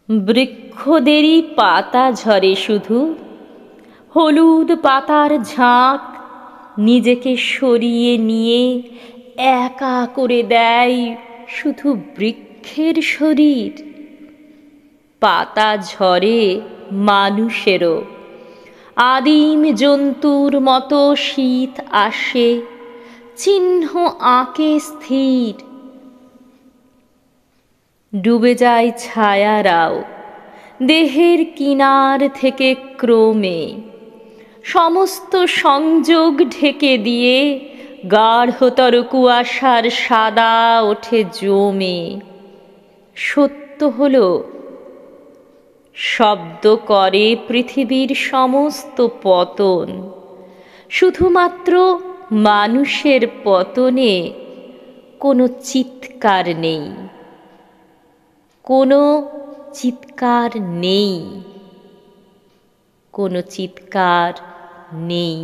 বৃক্ষদেরই পাতা ঝরে শুধু, হলুদ পাতার ঝাঁক নিজেকে সরিয়ে নিয়ে একা করে দেয় শুধু বৃক্ষের শরীর। পাতা ঝরে মানুষেরও, আদিম জন্তুর মতো শীত আসে, চিহ্ন আঁকে স্থির। ডুবে যায় ছায়ারাও দেহের কিনার থেকে ক্রমে, সমস্ত সংযোগ ঢেকে দিয়ে গাঢ়তর কুয়াশার সাদা ওঠে জমে। সত্য হলো, শব্দ করে পৃথিবীর সমস্ত পতন, শুধুমাত্র মানুষের পতনে কোনো চিৎকার নেই, কোনো চিৎকার নেই, কোনো চিৎকার নেই।